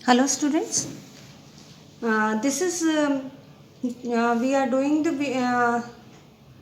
Hello students, this is we are doing the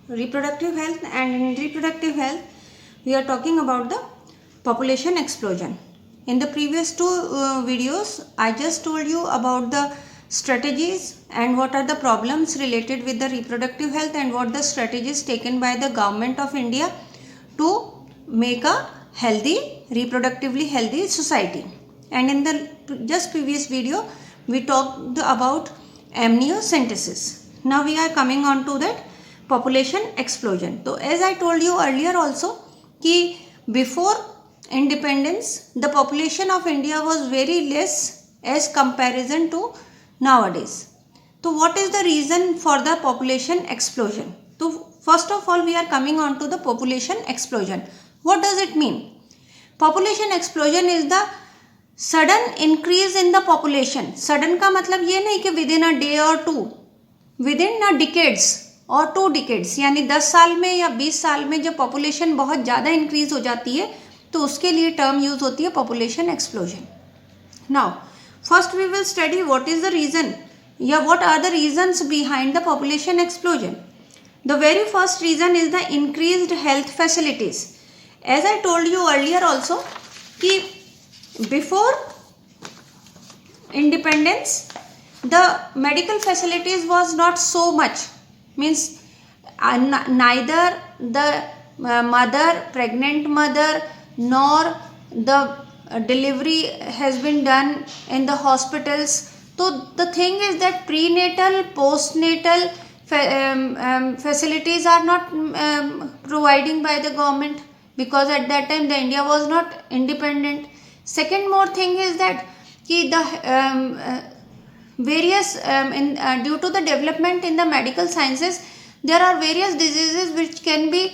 reproductive health, and in reproductive health we are talking about the population explosion. In the previous two videos I just told you about the strategies and what are the problems related with the reproductive health and what the strategies taken by the government of India to make a healthy, reproductively healthy society. And in the just previous video we talked about amniocentesis. Now we are coming on to that population explosion. So as I told you earlier also कि before independence the population of India was very less as comparison to nowadays. So what is the reason for the population explosion? So first of all we are coming on to the population explosion. What does it mean? Population explosion is the sudden increase in the population. Sudden का मतलब ये नहीं कि within a day or two, within a decades और 2 decades, यानी 10 साल में या 20 साल में जब population बहुत ज़्यादा increase हो जाती है तो उसके लिए term use होती है population explosion. Now first we will study what is the reason या what are the reasons behind the population explosion. The very first reason is the increased health facilities. As I told you earlier also कि before independence the medical facilities was not so much, means neither the pregnant mother nor the delivery has been done in the hospitals. So the thing is that prenatal postnatal facilities are not providing by the government because at that time the India was not independent. Second more thing is that कि the various due to the development in the medical sciences there are various diseases which can be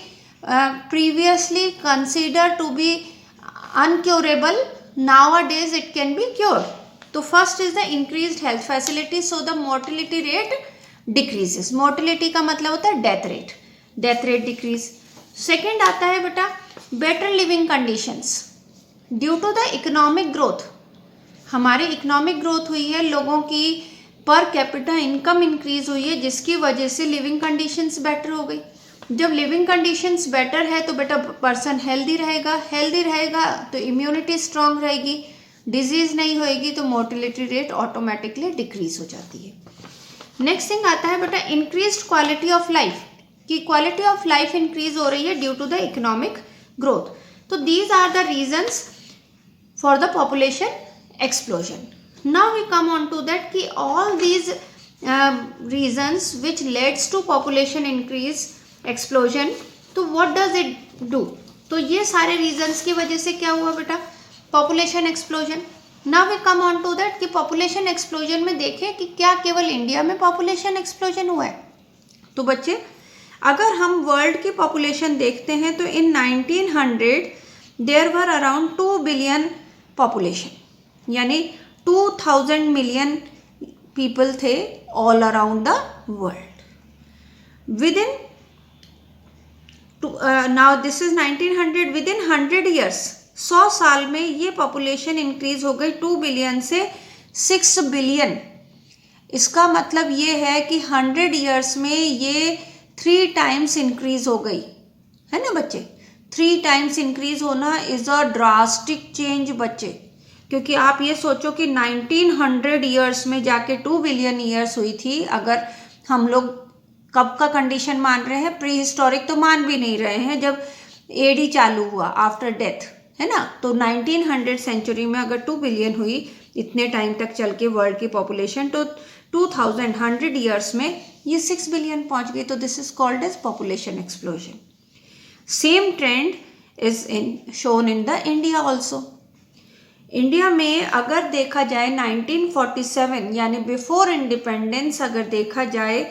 previously considered to be uncurable. Nowadays it can be cured. So first is the increased health facilities, so the mortality rate decreases. Mortality का मतलब होता है death rate decrease. Second आता है बेटा better living conditions. Due to the economic growth, हमारी economic growth हुई है, लोगों की पर कैपिटा इनकम इंक्रीज हुई है जिसकी वजह से लिविंग कंडीशंस बेटर हो गई. जब लिविंग कंडीशंस बेटर है तो बेटा पर्सन हेल्दी रहेगा तो इम्यूनिटी स्ट्रांग रहेगी, डिजीज नहीं होएगी तो मोर्टिलिटी रेट ऑटोमेटिकली डिक्रीज हो जाती है. नेक्स्ट थिंग आता है बेटा इंक्रीज्ड क्वालिटी ऑफ लाइफ, कि क्वालिटी ऑफ लाइफ इंक्रीज हो रही है due to the economic growth. तो these are the reasons for the population explosion. Now we come on to that कि all these reasons which leads to population increase explosion, तो what does it do? तो ये सारे reasons की वजह से क्या हुआ बेटा population explosion. Now we come on to that कि population explosion में देखें कि क्या केवल इंडिया में population explosion हुआ है. तो बच्चे अगर हम वर्ल्ड की population देखते हैं तो in 1900 there were around 2 billion population, यानी 2000 million people थे all around the world. Within now this is 1900, within 100 years 100 साल में ये population increase हो गई 2 billion से 6 billion. इसका मतलब ये है कि 100 years में ये 3 times increase हो गई है ना बच्चे. 3 times इंक्रीज होना इज अ ड्रास्टिक चेंज बच्चे, क्योंकि आप ये सोचो कि 1900 ईयर्स में जाके 2 बिलियन ईयर्स हुई थी. अगर हम लोग कब का कंडीशन मान रहे हैं, प्री हिस्टोरिक तो मान भी नहीं रहे हैं, जब एडी चालू हुआ आफ्टर डेथ है ना. तो 1900 सेंचुरी में अगर 2 बिलियन हुई इतने टाइम तक चल के वर्ल्ड की पॉपुलेशन, तो 2100 ईयर्स में ये 6 बिलियन पहुंच गई. तो this is called as population explosion. Same trend is shown in the India also. India में अगर देखा जाए 1947 यानी बिफोर इंडिपेंडेंस अगर देखा जाए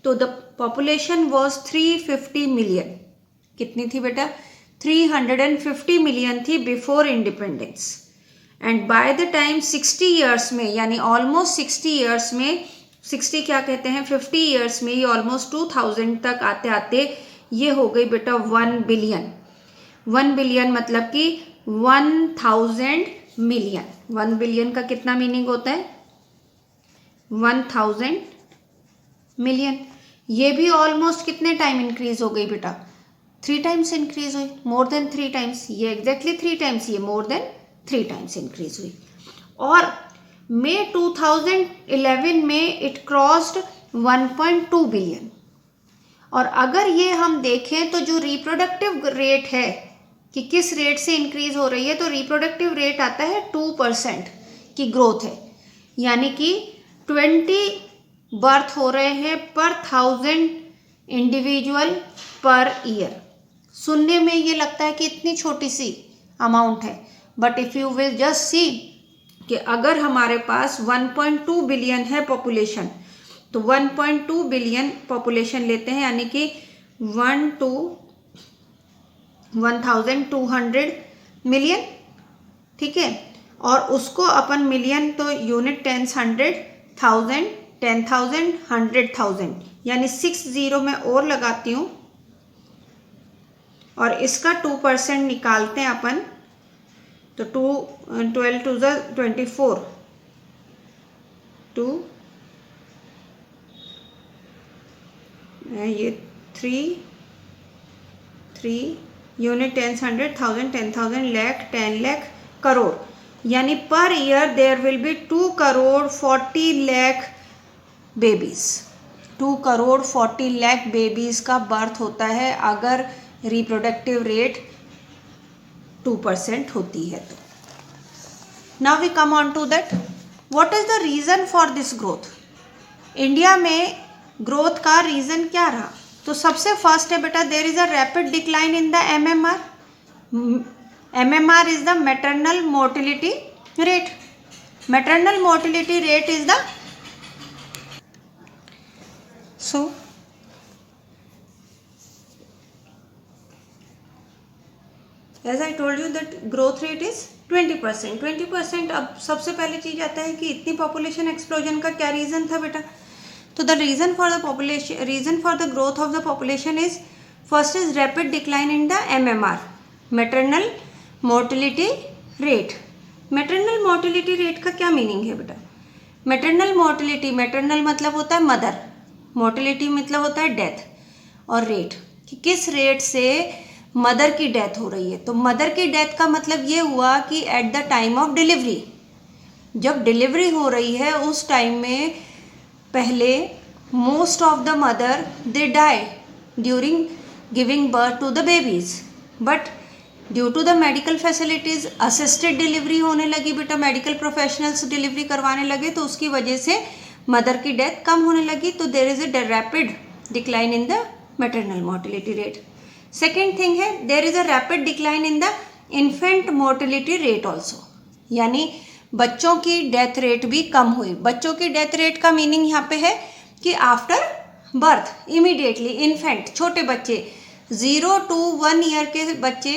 तो द पॉपुलेशन वाज 350 मिलियन. कितनी थी बेटा 350 मिलियन थी before independence. And by the time 60 years में, यानी ऑलमोस्ट 60 ईयर्स में, 60 क्या कहते हैं 50 ईयर्स में, ये ऑलमोस्ट 2000 तक आते आते ये हो गई बेटा 1 बिलियन. 1 बिलियन मतलब कि 1000 मिलियन. 1 बिलियन का कितना मीनिंग होता है? 1000 मिलियन। ये भी ऑलमोस्ट कितने टाइम इंक्रीज हो गई बेटा? 3 टाइम्स इंक्रीज हुई, मोर देन 3 टाइम्स। ये एग्जैक्टली 3 टाइम्स, ये मोर देन 3 टाइम्स इंक्रीज हुई। और मई 2011 में इट क्रॉस्ड 1.2 बिलियन। और अगर ये हम देखें तो जो रिप्रोडक्टिव रेट है कि किस रेट से इंक्रीज हो रही है, तो रिप्रोडक्टिव रेट आता है 2% की ग्रोथ है, यानी कि 20 बर्थ हो रहे हैं पर 1000 इंडिविजुअल पर ईयर। सुनने में ये लगता है कि इतनी छोटी सी अमाउंट है, but if you will just see कि अगर हमारे पास 1.2 बिलियन है पॉपुलेशन, तो 1.2 बिलियन पॉपुलेशन लेते हैं, यानी कि 1 to 1200 मिलियन, ठीक है। और उसको अपन मिलियन तो यूनिट टेंस 100, 1000, 10,000, 100,000, यानी 6 0 में और लगाती हूँ और इसका 2% निकालते हैं अपन, तो 12 to the 24 2 ये 3 यूनिट टेंस 100, 1000, 10,000, लाख, 10 लाख, करोड़, यानी per year there will be 2 crore 40 lakh babies. 2 crore 40 lakh babies का बर्थ होता है अगर रिप्रोडक्टिव रेट 2% होती है तो। Now we come on to that, what is the reason for this growth? India में ग्रोथ का रीजन क्या रहा? तो सबसे फर्स्ट है बेटा, there is a rapid decline in the MMR. MMR is the maternal mortality rate. Maternal mortality rate is the as I told you that growth rate is 20%। 20%। अब सबसे पहले चीज आता है कि इतनी पॉपुलेशन एक्सप्लोजन का क्या रीजन था बेटा? तो the reason for the growth of the population is, first is rapid decline in the MMR, maternal mortality rate. Maternal mortality rate का क्या मीनिंग है बेटा? मैटरनल मोर्टिलिटी, मैटरनल मतलब होता है मदर, मोर्टिलिटी मतलब होता है डेथ, और रेट कि किस रेट से मदर की डेथ हो रही है। तो मदर की डेथ का मतलब ये हुआ कि at the time of delivery, जब डिलीवरी हो रही है उस टाइम में पहले most of the mother they die during giving birth to the babies, but due to the medical facilities assisted delivery होने लगी बेटा, मेडिकल प्रोफेशनल्स डिलीवरी करवाने लगे, तो उसकी वजह से मदर की डेथ कम होने लगी। तो there is a rapid decline in the maternal mortality rate. Second thing है, there is a rapid decline in the infant mortality rate also, यानी बच्चों की डेथ रेट भी कम हुई। बच्चों की डेथ रेट का मीनिंग यहाँ पे है कि आफ्टर बर्थ इमीडिएटली इन्फेंट, छोटे बच्चे 0 to 1 ईयर के बच्चे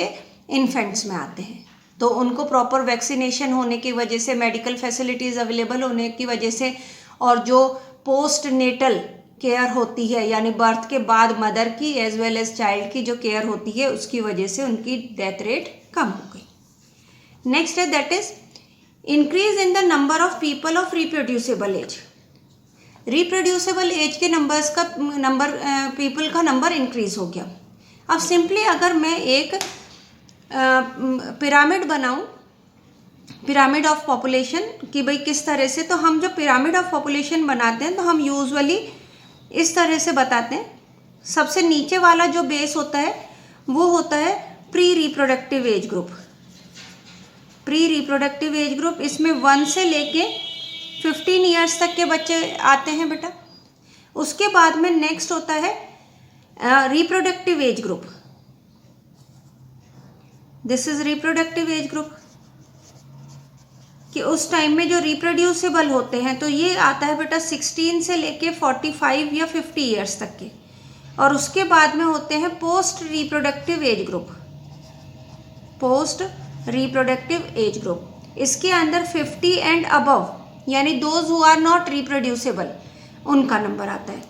इन्फेंट्स में आते हैं, तो उनको प्रॉपर वैक्सीनेशन होने की वजह से, मेडिकल फैसिलिटीज़ अवेलेबल होने की वजह से, और जो पोस्ट नेटल केयर होती है यानी बर्थ के बाद मदर की एज वेल एज चाइल्ड की जो केयर होती है, उसकी वजह से उनकी डेथ रेट कम हो गई। नेक्स्ट है that is increase in the number of people of reproducible age. Reproducible age के पीपल का नंबर इंक्रीज हो गया। अब सिंपली अगर मैं एक पिरामिड बनाऊं, पिरामिड ऑफ पॉपुलेशन कि भाई किस तरह से, तो हम जब पिरामिड ऑफ पॉपुलेशन बनाते हैं तो हम यूजुअली इस तरह से बताते हैं। सबसे नीचे वाला जो बेस होता है वो होता है pre reproductive age group. Pre reproductive age group, इसमें 1 से लेके 15 ईयर्स तक के बच्चे आते हैं बेटा। उसके बाद में नेक्स्ट होता है reproductive age group. This is reproductive age group कि उस टाइम में जो रिप्रोड्यूसेबल होते हैं, तो ये आता है बेटा 16 से लेके 45 या 50 ईयर्स तक के। और उसके बाद में होते हैं post reproductive age group. Post reproductive age group, इसके अंदर 50 एंड अबव यानी those who are not reproducible, उनका नंबर आता है।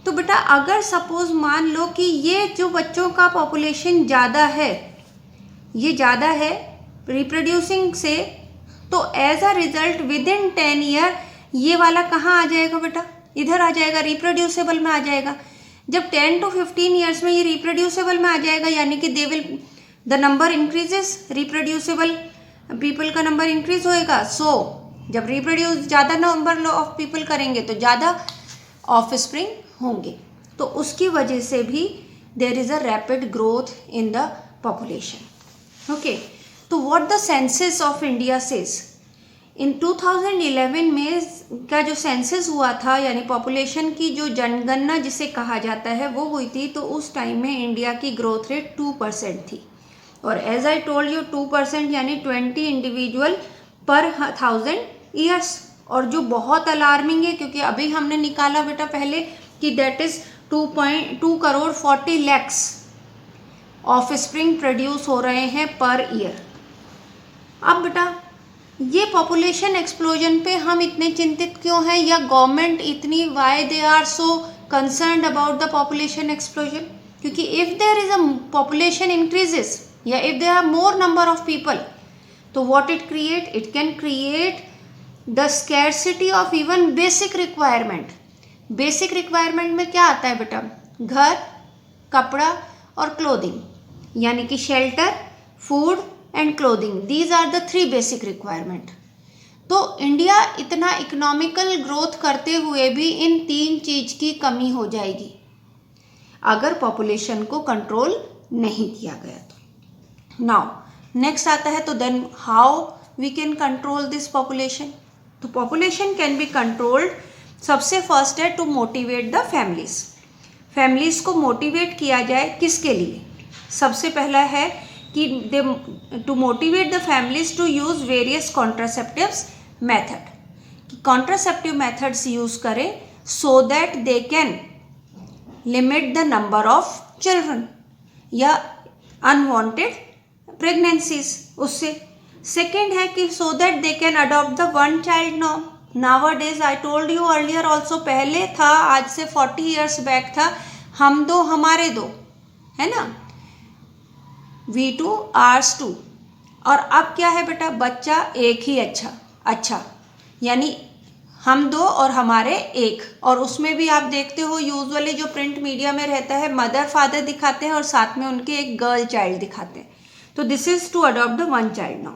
तो बेटा अगर सपोज मान लो कि ये जो बच्चों का पॉपुलेशन ज़्यादा है, ये ज़्यादा है, रिप्रोड्यूसिंग से तो as a result within 10 year ये वाला कहाँ आ जाएगा बेटा, इधर आ जाएगा, रिप्रोड्यूसेबल में आ जाएगा। जब 10 to 15 ईयर्स में ये रिप्रोड्यूसेबल में आ जाएगा, यानी कि they will the number increases, reproducible people का नंबर इंक्रीज होएगा। सो जब रिप्रोड्यूस ज़्यादा नंबर ऑफ पीपल करेंगे तो ज़्यादा ऑफस्प्रिंग होंगे, तो उसकी वजह से भी there is a rapid growth in the population. Okay, तो what the census of India says, in 2011 में का जो सेंसस हुआ था, यानी पॉपुलेशन की जो जनगणना जिसे कहा जाता है वो हुई थी, तो उस टाइम में इंडिया की ग्रोथ रेट 2% थी। और एज आई टोल्ड यू 2% यानी 20 इंडिविजुअल पर 1000 ईयर्स, और जो बहुत अलार्मिंग है क्योंकि अभी हमने निकाला बेटा पहले कि that is 2.2 crore 40 lakhs of spring produce हो रहे हैं पर ईयर। अब बेटा ये पॉपुलेशन एक्सप्लोजन पे हम इतने चिंतित क्यों हैं, या गवर्नमेंट इतनी why they are so concerned about the population explosion? क्योंकि if there is a population increases या if there are more number of people, तो what it create, it can create the scarcity of even basic requirement. Basic requirement में क्या आता है बेटा, घर, कपड़ा और क्लोथिंग, यानी कि shelter, food and clothing, these are the 3 basic requirement. तो इंडिया इतना इकोनॉमिकल ग्रोथ करते हुए भी इन 3 चीज की कमी हो जाएगी अगर पॉपुलेशन को कंट्रोल नहीं किया गया तो। नाउ नेक्स्ट आता है, तो then how we can control this population. तो पॉपुलेशन कैन बी कंट्रोल्ड, सबसे फर्स्ट है to motivate the families. Families को मोटिवेट किया जाए, किसके लिए? सबसे पहला है कि they to motivate the families to use various contraceptives method, कि कॉन्ट्रासेप्टिव मेथड्स यूज करें so that they can limit the number of children या अनवांटेड प्रेगनेंसीज उससे। सेकेंड है कि so that they can adopt the one child norm. Nowadays I told you earlier also, पहले था, आज से 40 ईयर्स बैक था, हम दो हमारे दो, है ना, वी टू आर्स टू। और अब क्या है बेटा, बच्चा एक ही अच्छा, यानी हम दो और हमारे एक। और उसमें भी आप देखते हो यूजुअली जो प्रिंट मीडिया में रहता है, मदर फादर दिखाते हैं और साथ में उनके एक गर्ल चाइल्ड दिखाते हैं। तो this is to adopt the one child now.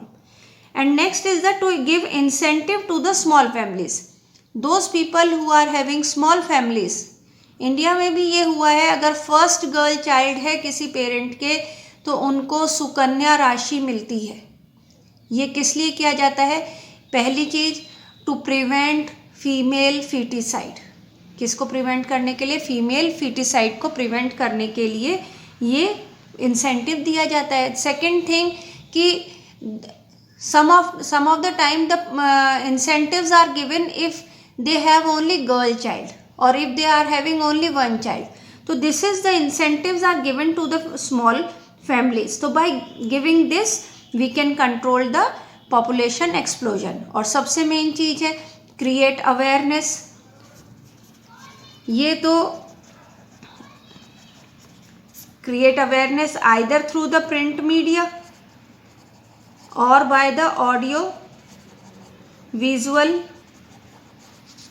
And next is the to give incentive to the small families, those people who are having small families. India में भी ये हुआ है, अगर फर्स्ट गर्ल चाइल्ड है किसी पेरेंट के तो उनको सुकन्या राशि मिलती है। ये किस लिए किया जाता है? पहली चीज टू प्रिवेंट फीमेल फीटिसाइड, किसको प्रिवेंट करने के लिए? फीमेल फीटिसाइड को प्रिवेंट करने के लिए ये इंसेंटिव दिया जाता है। सेकेंड थिंग कि some of the time the incentives are given if they have only girl child or if they are having only one child. So this is the incentives are given to the small families. So by giving this we can control the population explosion. और सबसे main चीज है create awareness। ये तो create awareness either through the print media or by the audio visual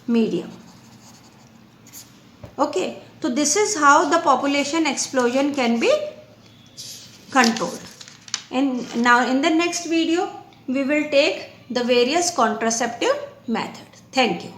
medium. Okay, so this is how the population explosion can be controlled. And now in the next video we will take the various contraceptive method. Thank you.